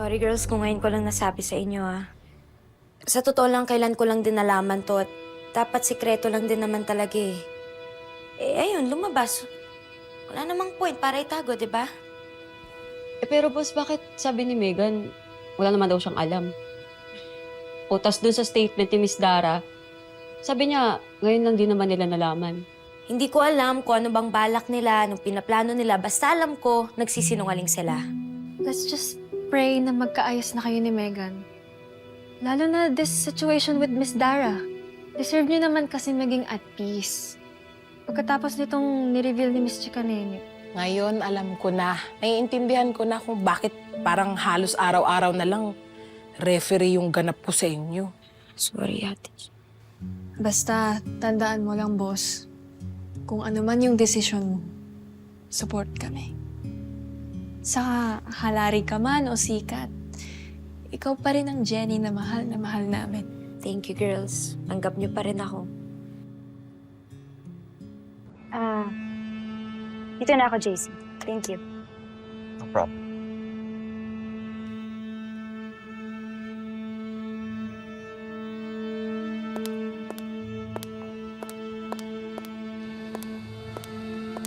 Sorry girls kung ngayon ko lang nasabi sa inyo Sa totoo lang, kailan ko lang din nalaman to at dapat sikreto lang din naman talaga ayun, lumabas. Wala namang point para itago, di ba? Pero boss, bakit sabi ni Megan, wala naman daw siyang alam? O tas dun sa statement ni Miss Dara, sabi niya, ngayon lang din naman nila nalaman. Hindi ko alam kung ano bang balak nila, anong pinaplano nila. Basta alam ko, nagsisinungaling sila. Let's just pray na magkaayos na kayo ni Megan. Lalo na this situation with Miss Dara. Deserve niyo naman kasi maging at peace. Pagkatapos nitong nireveal ni Miss Chicanene. Ngayon, alam ko na. Naiintindihan ko na kung bakit parang halos araw-araw na lang referee yung ganap ko sa inyo. Sorry, ate. Basta, tandaan mo lang, boss. Kung ano man yung desisyon mo, support kami. Saka halari ka man o sikat, ikaw pa rin ang Jenny na mahal namin. Thank you, girls. Tanggap niyo pa rin ako. Dito na ako, JC. Thank you. No problem.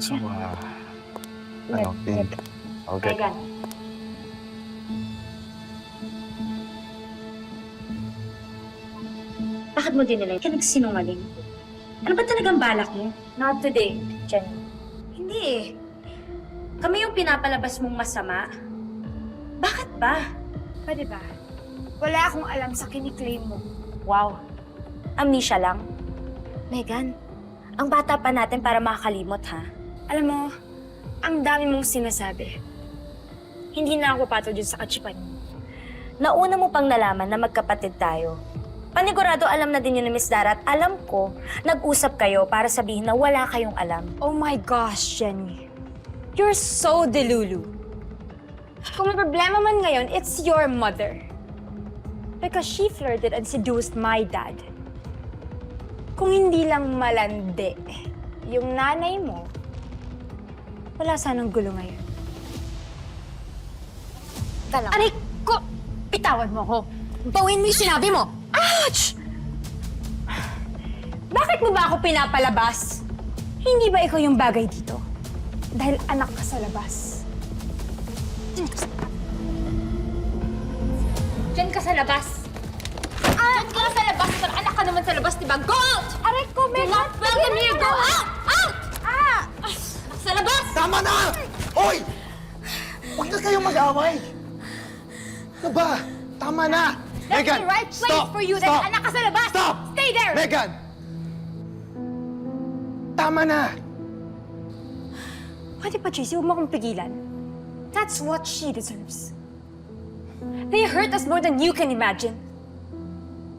So, ano, all good. Megan. Bakit mo dinala? Ka nagsinungaling. Ano ba talagang balak mo? Not today, Jenny. Hindi Kami yung pinapalabas mong masama. Bakit ba? Pwede ba? Wala akong alam sa kiniklaim mo. Wow. Amnesia lang. Megan, ang bata pa natin para makakalimot, ha? Alam mo, ang dami mong sinasabi. Hindi na ako papatol dun sa katsipan mo. Nauna mo pang nalaman na magkapatid tayo. Panigurado alam na din yun ni Miss Dara at alam ko, nag-usap kayo para sabihin na wala kayong alam. Oh my gosh, Jenny. You're so delulu. Kung may problema man ngayon, it's your mother. Because she flirted and seduced my dad. Kung hindi lang malandi, yung nanay mo, wala sanang gulo ngayon. Aray ko! Bitawan mo ko! Bawin mo yung sinabi mo! Ouch! Bakit mo ba ako pinapalabas? Hindi ba ikaw yung bagay dito? Dahil anak ka sa labas. Diyan ka sa labas. Diyan ka sa labas. Pero anak ka naman sa labas, di ba? Go out! Aray ko, Megan! Do not welcome here! Go out! Out! Sa labas! Tama na! Hoy! Huwag na kayong mag-away! Ano ba? Tama na! That's Megan, the right place stop! for you. Stop! Dahil anak ka sa labas! Stop! Stay there! Megan! Tama na! Pwede pa, Tracy, huwag mo akong pigilan. That's what she deserves. They hurt us more than you can imagine.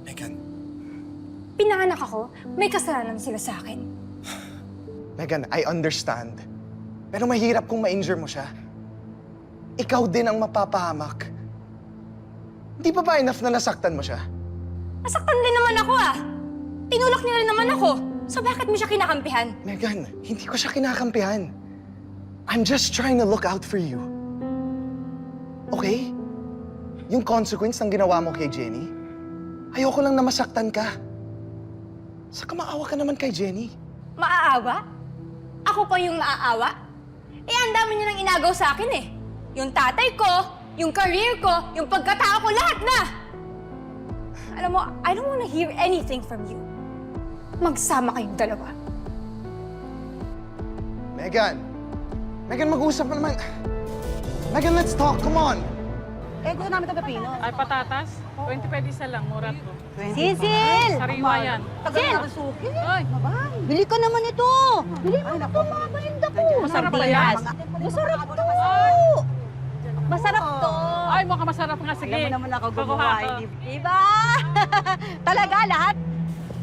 Megan, Pinanganak ako, may kasalanan sila sa akin. Megan, I understand. Pero mahirap kung ma-injure mo siya. Ikaw din ang mapapahamak. Di ba ba enough na nasaktan mo siya? Nasaktan din naman ako Tinulak niyo rin naman ako. So bakit mo siya kinakampihan? Megan, hindi ko siya kinakampihan. I'm just trying to look out for you. Okay? Yung consequence ng ginawa mo kay Jenny, ayoko lang na masaktan ka. Saka maawa ka naman kay Jenny. Maaawa? Ako pa yung maaawa? Ang dami niyo nang inagaw sa akin Yung tatay ko, yung career ko, yung pagkatao ko, lahat na! Alam mo, I don't wanna hear anything from you. Magsama kayong dalawa. Megan! Megan, mag-usap pa naman. Megan, let's talk. Come on. Gusto namin ito pepino. Ay, patatas? 20 pesos isa lang, mura to. Sisil! Sariwa yan. Sil! Suki. Ay, Bili ka naman ito. Bili mo ito, mga pahinda ko. masarap ba yan? Masarap to. Masarap to. Ay, mukhang masarap nga. Sige. Alam mo naman ako Kukuha gumawa. ko. Diba? Talaga, lahat.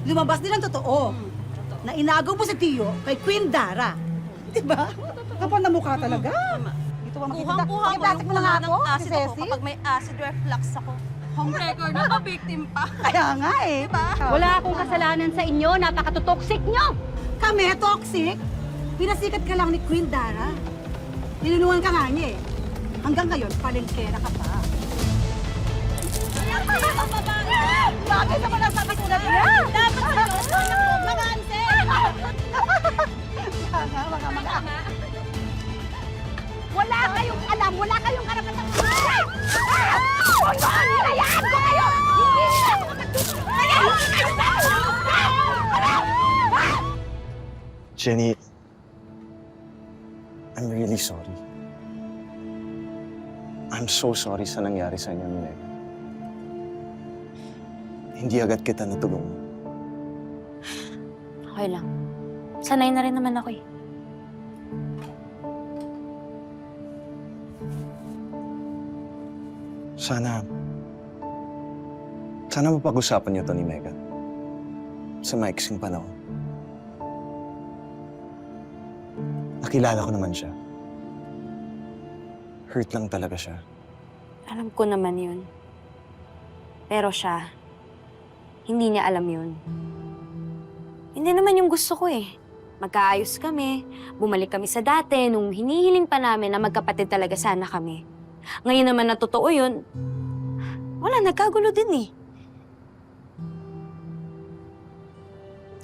Lumabas din ang totoo. Na inagaw mo si Tio kay Queen Dara. Diba? Kapal na mukha talaga. Ito ba makikita? Pakiplastic mo na nga ako, si Ceci. Kapag may acid reflux ako. Home record na victim pa. Kaya nga Diba? Wala akong kasalanan sa inyo. Napakatotoxic nyo. Kami, toxic? Pinasikat ka lang ni Queen Dara. Nilulungan ka nga niya Hanggang ngayon, palengkera ka pa. Bakit naman nasabi ko na yan? Dapat sa'yo, mga anse! Mga. Wala kayong alam, wala kayong karapatan. Pundoan nila yan ko kayo! Hindi nila ako Jenny, I'm really sorry. I'm so sorry sa nangyari sa inyo ni Megan. Hindi agad kita natulungan. Okay lang. Sanay na rin naman ako eh. Sana mapag-usapan niyo to ni Megan. Sa maiksing panahon. Nakilala ko naman siya. Hurt lang talaga siya. Alam ko naman yun. Pero siya, hindi niya alam yun. Hindi naman yung gusto ko eh. Magkaayos kami, bumalik kami sa dati nung hinihiling pa namin na magkapatid talaga sana kami. Ngayon naman na totoo yun, wala, nagkagulo din eh.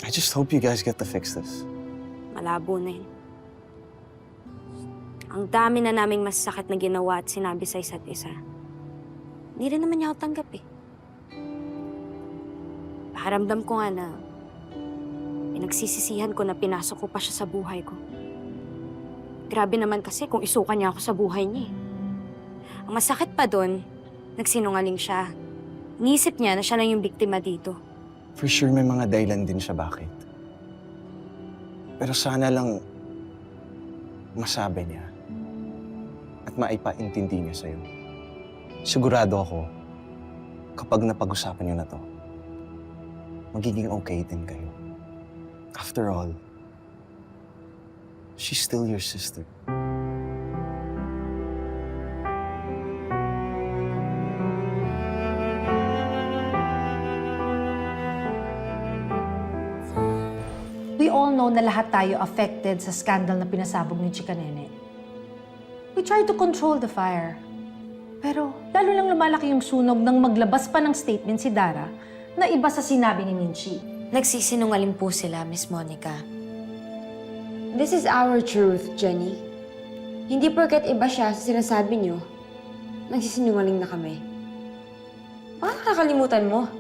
I just hope you guys get to fix this. Malabo na yun. Ang dami na naming masasakit na ginawa at sinabi sa isa't isa. Hindi rin naman niya ako tanggap eh. Pakiramdam ko nga na pinagsisisihan ko na pinasok ko pa siya sa buhay ko. Grabe naman kasi kung isukan niya ako sa buhay niya eh. Ang masakit pa doon, nagsinungaling siya. Iniisip niya na siya lang yung biktima dito. For sure may mga dahilan din siya bakit. Pero sana lang masabi niya at maipaintindi niya sa'yo. Sigurado ako, kapag napag-usapan niyo na to, magiging okay din kayo. After all, she's still your sister. We all know na lahat tayo affected sa scandal na pinasabog ni Chika Nene. We try to control the fire. Pero lalo lang lumalaki yung sunog nang maglabas pa ng statement si Dara na iba sa sinabi ni Minchi. Nagsisinungaling po sila, Miss Monica. This is our truth, Jenny. Hindi porket iba siya sa sinasabi niyo, nagsisinungaling na kami. Baka nakakalimutan mo,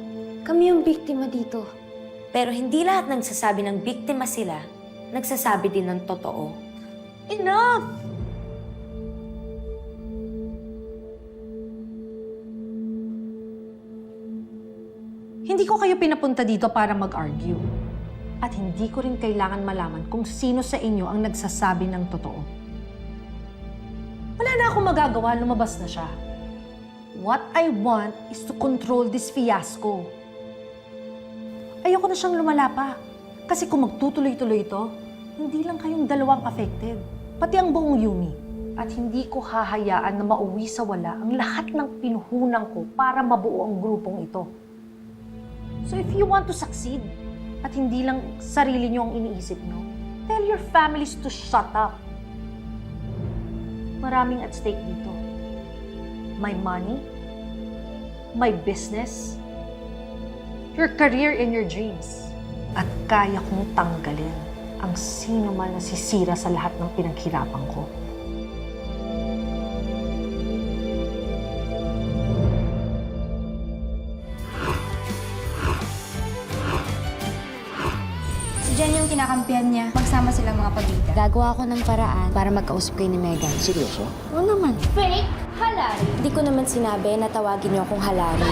kami yung biktima dito. Pero hindi lahat ng sasabi ng biktima sila, nagsasabi din ng totoo. Enough! Hindi ko kayo pinapunta dito para mag-argue. At hindi ko rin kailangan malaman kung sino sa inyo ang nagsasabi ng totoo. Wala na akong magagawa, lumabas na siya. What I want is to control this fiasco. Ayoko na siyang lumala pa. Kasi kung magtutuloy-tuloy ito, hindi lang kayong dalawang affected. Pati ang buong Yumi. At hindi ko hahayaan na mauwi sa wala ang lahat ng pinuhunan ko para mabuo ang grupong ito. So if you want to succeed, at hindi lang sarili niyo ang iniisip niyo, tell your families to shut up. Maraming at stake dito. My money, my business, your career and your dreams. At kaya kong tanggalin ang sino man na sisira sa lahat ng pinaghirapan ko. Si Jenny yung kinakampihan niya. Magsama silang mga pabida. Gagawa ako ng paraan para magkausap kayo ni Megan. Seryoso? Oo naman. Fake halal. Hindi ko naman sinabi na tawagin niyo akong halari.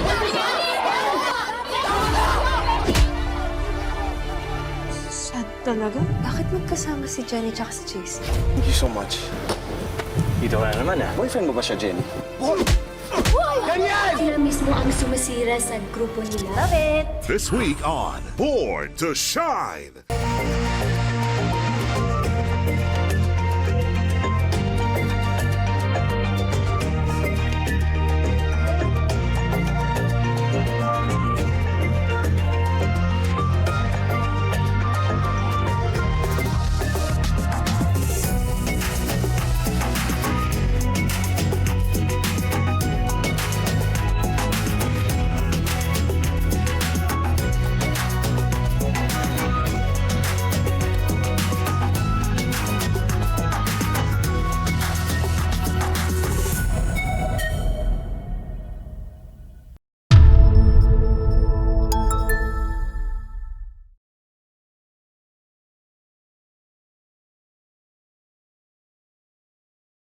Sad talaga? Bakit magkasama si Jenny tsaka si JC? Thank you so much. Dito ka na naman ah. Boyfriend mo ba siya, Jenny? Sila mismo ang sumasira sa grupo nila. Love it! This week on Born to Shine.